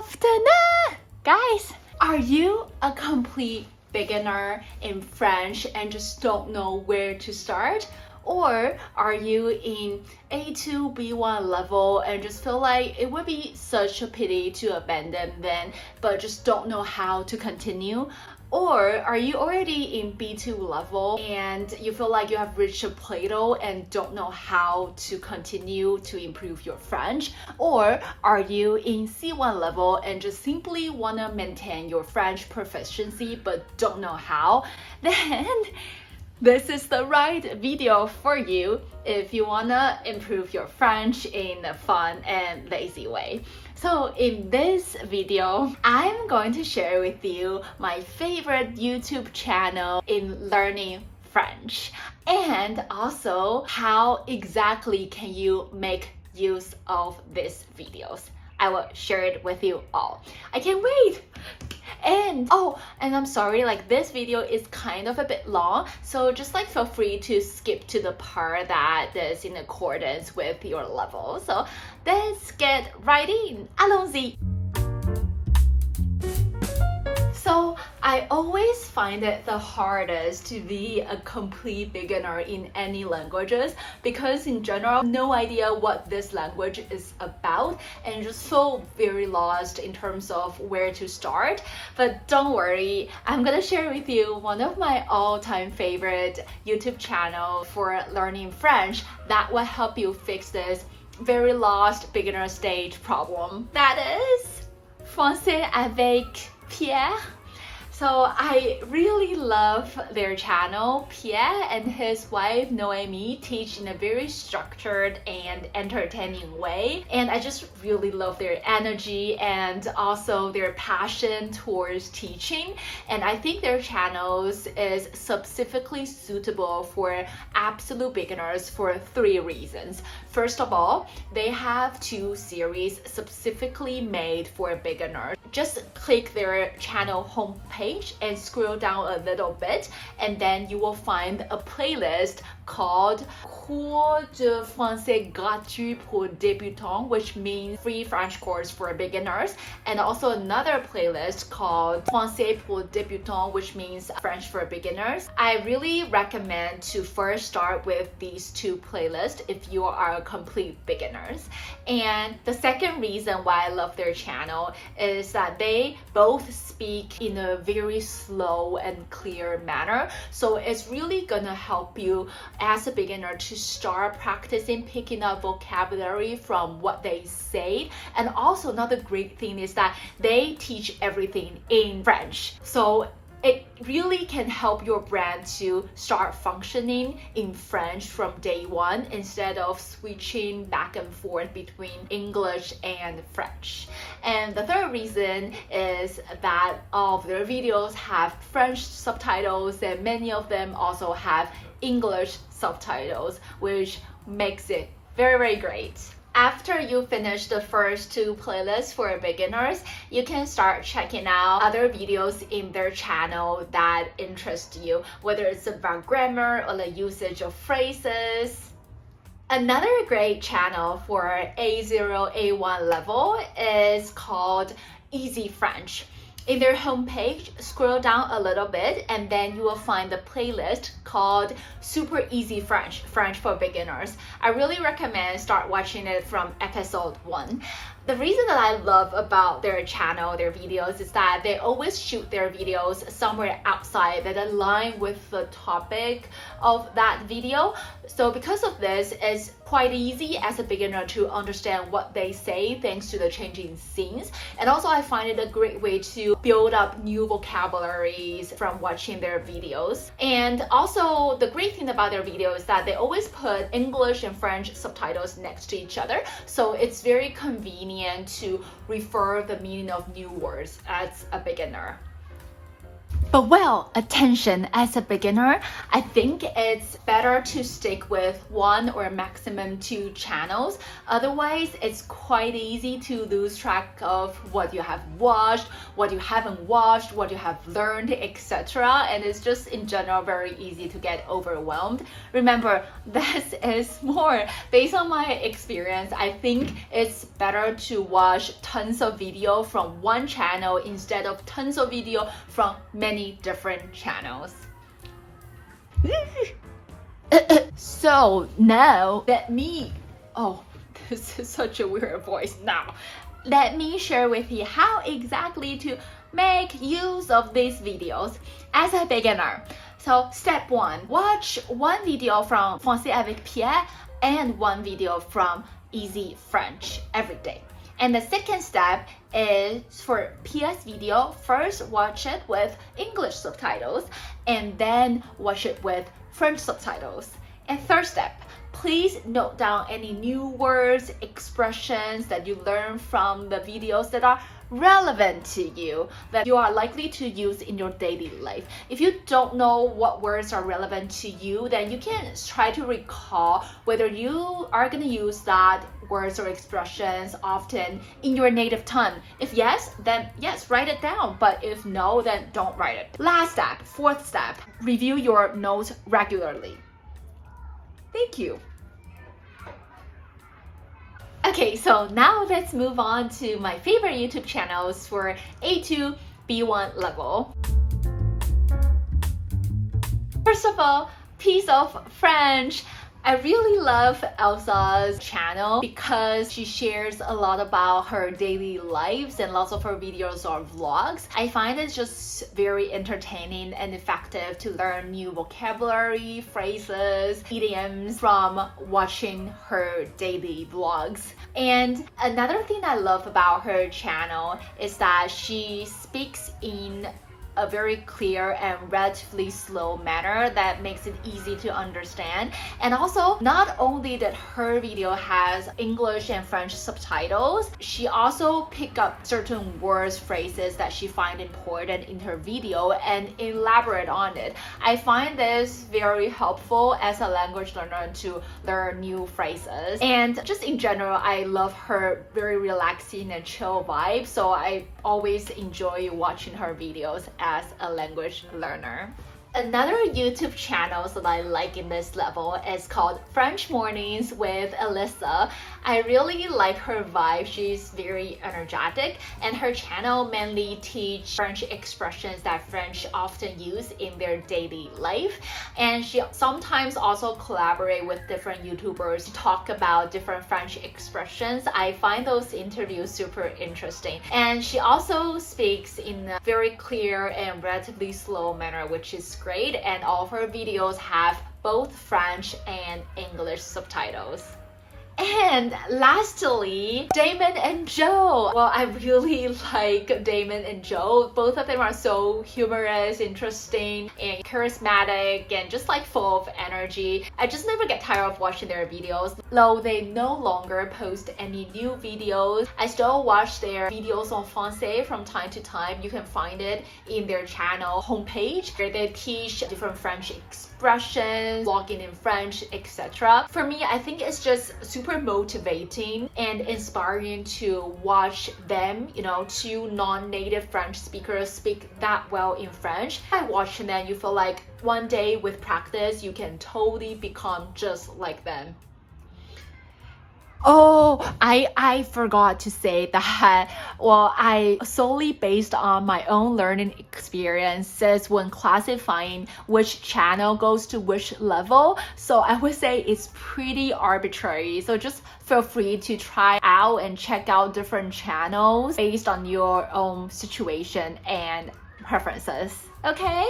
afternoon, guys. Are you a complete beginner in French and just don't know where to start? Or are you in A2, B1 level and just feel like it would be such a pity to abandon them, but just don't know how to continue? Or are you already in B2 level and you feel like you have reached a plateau and don't know how to continue to improve your French? Or are you in C1 level and just simply want to maintain your French proficiency but don't know how? Then this is the right video for you if you want to improve your French in a fun and lazy way. So in this video, I'm going to share with you my favorite YouTube channel in learning French, and also how exactly can you make use of these videos. I will share it with you all. I can't wait! And I'm sorry, like this video is kind of a bit long, so just like feel free to skip to the part that is in accordance with your level. So let's get right in. Allons-y! So I always find it the hardest to be a complete beginner in any languages because in general, no idea what this language is about and just feel very lost in terms of where to start. But don't worry, I'm gonna share with you one of my all-time favorite YouTube channels for learning French that will help you fix this very lost beginner stage problem. That is Français avec Pierre. So I really love their channel. Pierre and his wife Noemi teach in a very structured and entertaining way, and I just really love their energy and also their passion towards teaching. And I think their channels is specifically suitable for absolute beginners for 3 reasons. First of all, they have 2 series specifically made for beginners. Just click their channel homepage and scroll down a little bit, and then you will find a playlist called Cours de français gratuit pour débutants, which means free French course for beginners, and also another playlist called Français pour débutants, which means French for beginners. I really recommend to first start with these 2 playlists if you are complete beginners. And the second reason why I love their channel is that they both speak in a very slow and clear manner, so it's really gonna help you as a beginner to start practicing picking up vocabulary from what they say. And also another great thing is that they teach everything in French, so it really can help your brand to start functioning in French from day one instead of switching back and forth between English and French. And the third reason is that all of their videos have French subtitles, and many of them also have English subtitles, which makes it very, very great. After you finish the first 2 playlists for beginners, you can start checking out other videos in their channel that interest you, whether it's about grammar or the usage of phrases. Another great channel for A0, A1 level is called Easy French. In their homepage, scroll down a little bit and then you will find the playlist called Super Easy French, French for Beginners. I really recommend start watching it from episode 1. The reason that I love about their channel, their videos, is that they always shoot their videos somewhere outside that align with the topic of that video. So because of this, it's quite easy as a beginner to understand what they say thanks to the changing scenes. And also I find it a great way to build up new vocabularies from watching their videos. And also the great thing about their videos is that they always put English and French subtitles next to each other. So it's very convenient to refer the meaning of new words as a beginner. But well, attention, as a beginner, I think it's better to stick with 1 or maximum 2 channels. Otherwise, it's quite easy to lose track of what you have watched, what you haven't watched, what you have learned, etc. And it's just in general very easy to get overwhelmed. Remember, this is more based on my experience. I think it's better to watch tons of video from 1 channel instead of tons of video from many different channels. So now this is such a weird voice. Now let me share with you how exactly to make use of these videos as a beginner. So step 1, watch 1 video from Français avec Pierre and 1 video from Easy French every day. And the second step is for Pierre's video, first watch it with English subtitles and then watch it with French subtitles. And third step, please note down any new words, expressions that you learn from the videos that are relevant to you, that you are likely to use in your daily life. If you don't know what words are relevant to you, then you can try to recall whether you are going to use that words or expressions often in your native tongue. If yes, then yes, write it down. But if no, then don't write it. Last step, fourth step, review your notes regularly. Thank you. Okay, so now let's move on to my favorite YouTube channels for A2, B1 level. First of all, piece of French. I really love Elsa's channel because she shares a lot about her daily lives and lots of her videos are vlogs. I find it just very entertaining and effective to learn new vocabulary, phrases, idioms from watching her daily vlogs. And another thing I love about her channel is that she speaks in a very clear and relatively slow manner that makes it easy to understand. And also, not only that her video has English and French subtitles, she also pick up certain words, phrases that she find important in her video and elaborate on it. I find this very helpful as a language learner to learn new phrases. And just in general, I love her very relaxing and chill vibe, so I always enjoy watching her videos as a language learner. Another YouTube channel that I like in this level is called French Mornings with Alyssa. I really like her vibe. She's very energetic and her channel mainly teach French expressions that French often use in their daily life. And she sometimes also collaborate with different YouTubers to talk about different French expressions. I find those interviews super interesting. And she also speaks in a very clear and relatively slow manner, which is great, and all of her videos have both French and English subtitles. And lastly, Damon and Joe. Well, I really like Damon and Joe. Both of them are so humorous, interesting, and charismatic, and just like full of energy. I just never get tired of watching their videos. Though they no longer post any new videos, I still watch their videos on Français from time to time. You can find it in their channel homepage where they teach different French expressions, vlogging in French, etc. For me, I think it's just super motivating and inspiring to watch them, two non-native French speakers speak that well in French. By watching them, you feel like one day with practice, you can totally become just like them. Oh, I forgot to say that, well, I solely based on my own learning experiences when classifying which channel goes to which level. So I would say it's pretty arbitrary. So just feel free to try out and check out different channels based on your own situation and preferences. Okay?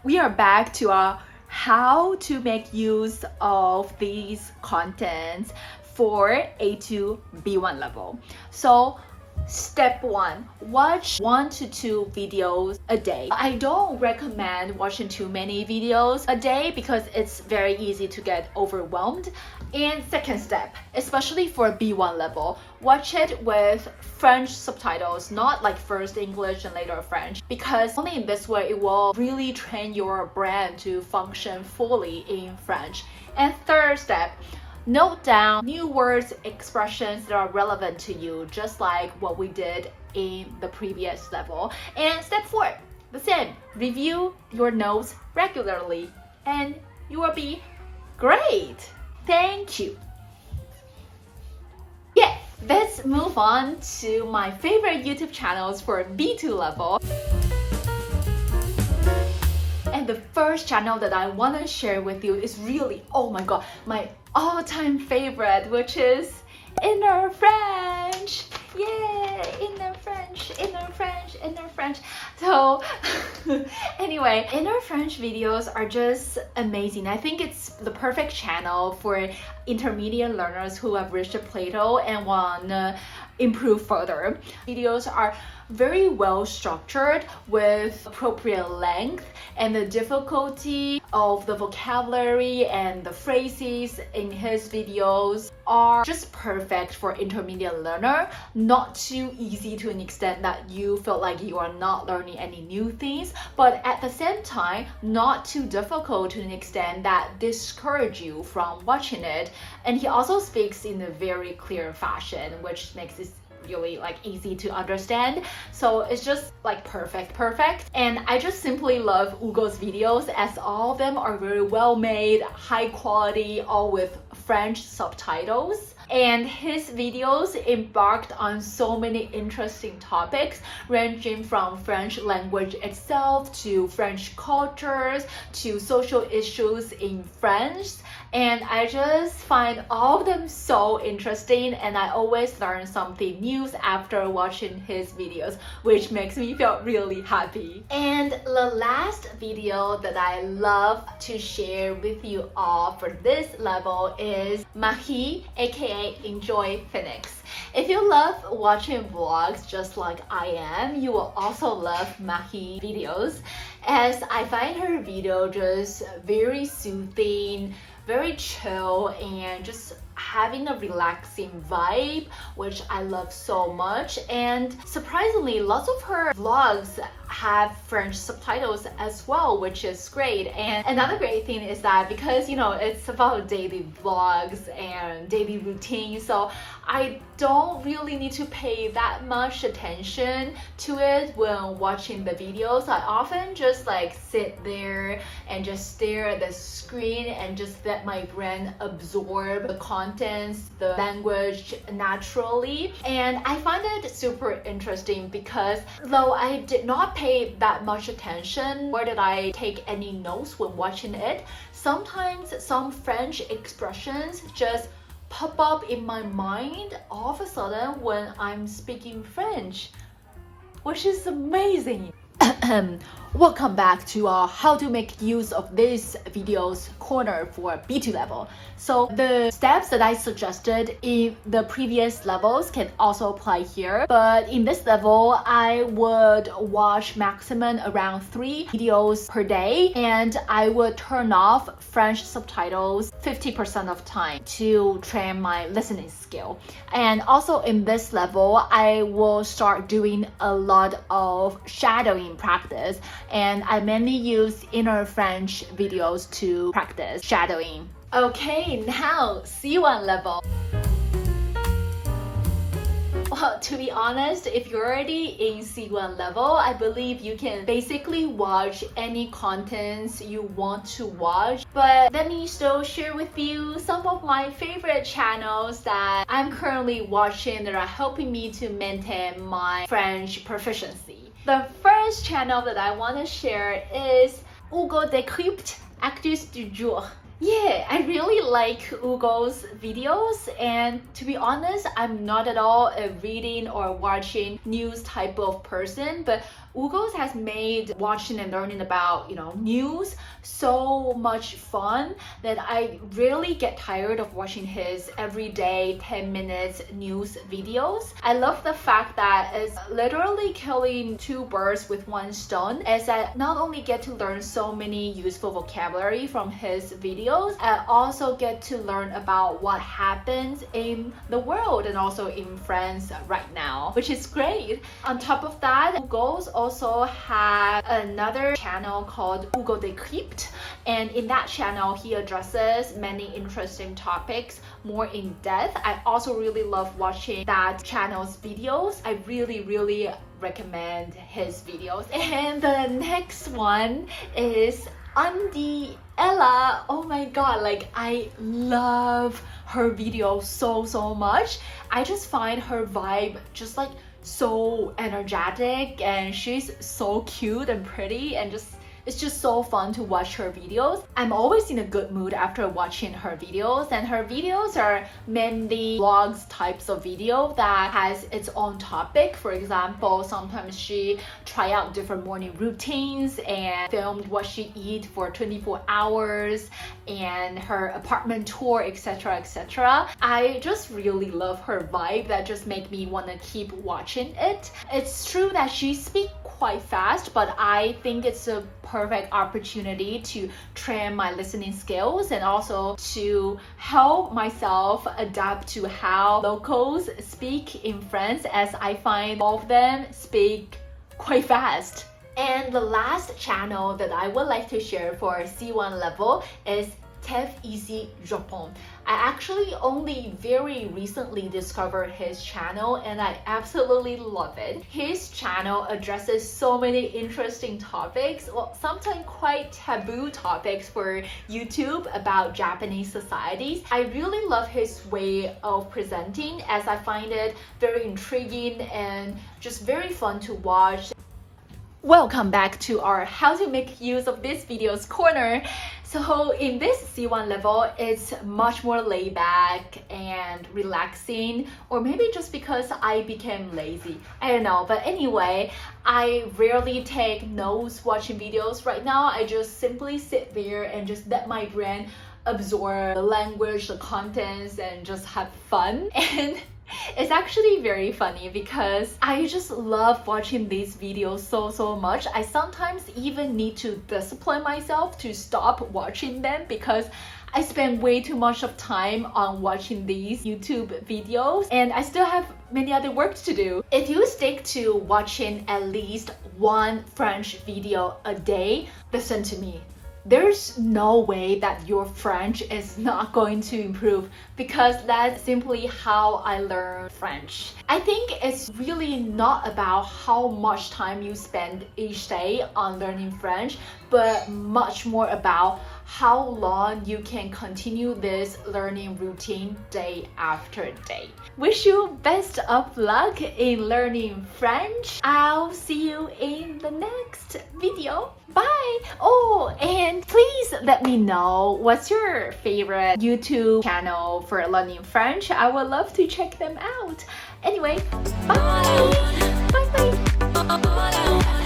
We are back to our how to make use of these contents for A2 B1 level. So step 1, watch 1 to 2 videos a day. I don't recommend watching too many videos a day because it's very easy to get overwhelmed. And second step, especially for B1 level, watch it with French subtitles, not like first English and later French, because only in this way it will really train your brain to function fully in French. And third step, note down new words, expressions that are relevant to you, just like what we did in the previous level. And step 4, the same, review your notes regularly and you will be great. Thank you. Yeah, let's move on to my favorite YouTube channels for B2 level. And the first channel that I want to share with you is really, oh my god, my all-time favorite, which is Inner French. Yeah, Inner French, Inner French, Inner French. So anyway, Inner French videos are just amazing. I think it's the perfect channel for intermediate learners who have reached a plateau and want to improve further. Videos are very well structured with appropriate length, and the difficulty of the vocabulary and the phrases in his videos are just perfect for intermediate learner. Not too easy to an extent that you feel like you are not learning any new things, but at the same time not too difficult to an extent that discourage you from watching it. And he also speaks in a very clear fashion, which makes it really like easy to understand. So it's just like perfect. And I just simply love Hugo's videos, as all of them are very well made, high quality, all with French subtitles. And his videos embarked on so many interesting topics, ranging from French language itself to French cultures to social issues in French. And I just find all of them so interesting, and I always learn something new after watching his videos, which makes me feel really happy. And the last video that I love to share with you all for this level is Marie, aka Enjoy Phoenix. If you love watching vlogs just like I am, you will also love Marie videos, as I find her video just very soothing, very chill, and just having a relaxing vibe, which I love so much. And surprisingly, lots of her vlogs have French subtitles as well, which is great. And another great thing is that because, you know, it's about daily vlogs and daily routine, so I don't really need to pay that much attention to it when watching the videos. I often just like sit there and just stare at the screen and just let my brain absorb the contents, the language naturally. And I find it super interesting because though I did not pay that much attention, nor did I take any notes when watching it, sometimes some French expressions just pop up in my mind all of a sudden when I'm speaking French, which is amazing. Welcome back to our how to make use of this videos corner for B2 level. So the steps that I suggested in the previous levels can also apply here, but in this level I would watch maximum around 3 videos per day, and I would turn off French subtitles 50% of time to train my listening skill. And also in this level I will start doing a lot of shadowing practice, and I mainly use Inner French videos to practice shadowing. Okay, now C1 level. Well, to be honest, if you're already in C1 level, I believe you can basically watch any contents you want to watch. But let me still share with you some of my favorite channels that I'm currently watching that are helping me to maintain my French proficiency. The first channel that I want to share is Hugo Décrypte Actus du Jour. Yeah, I really like Hugo's videos, and to be honest, I'm not at all a reading or watching news type of person, but Ugos has made watching and learning about, news so much fun that I really get tired of watching his everyday 10 minutes news videos. I love the fact that it's literally killing two birds with one stone, as I not only get to learn so many useful vocabulary from his videos, I also get to learn about what happens in the world and also in France right now, which is great. On top of that, Ugos also have another channel called Ugo Decrypt, and in that channel he addresses many interesting topics more in depth. I also really love watching that channel's videos. I really recommend his videos. And the next one is Andy Ella. Oh my god, like I love her videos so much. I just find her vibe just like so energetic, and she's so cute and pretty, and it's just so fun to watch her videos. I'm always in a good mood after watching her videos, and her videos are mainly vlogs types of video that has its own topic. For example, sometimes she try out different morning routines and filmed what she eat for 24 hours and her apartment tour, etc. I just really love her vibe that just make me want to keep watching it. It's true that she speaks quite fast, but I think it's a perfect opportunity to train my listening skills and also to help myself adapt to how locals speak in France, as I find all of them speak quite fast. And the last channel that I would like to share for C1 level is TEF Easy Japon. I actually only very recently discovered his channel and I absolutely love it. His channel addresses so many interesting topics, well, sometimes quite taboo topics for YouTube about Japanese societies. I really love his way of presenting, as I find it very intriguing and just very fun to watch. Welcome back to our how to make use of this videos corner. So in this C1 level, it's much more laid back and relaxing, or maybe just because I became lazy, I don't know. But anyway, I rarely take notes watching videos right now. I just simply sit there and just let my brain absorb the language, the contents, and just have fun. And it's actually very funny because I just love watching these videos so much. I sometimes even need to discipline myself to stop watching them because I spend way too much of time on watching these YouTube videos and I still have many other works to do. If you stick to watching at least one French video a day, listen to me. There's no way that your French is not going to improve, because that's simply how I learned French. I think it's really not about how much time you spend each day on learning French, but much more about how long you can continue this learning routine day after day. Wish you best of luck in learning French. I'll see you in the next video. Bye! Oh, and please let me know what's your favorite YouTube channel for learning French. I would love to check them out. Anyway, bye! Bye!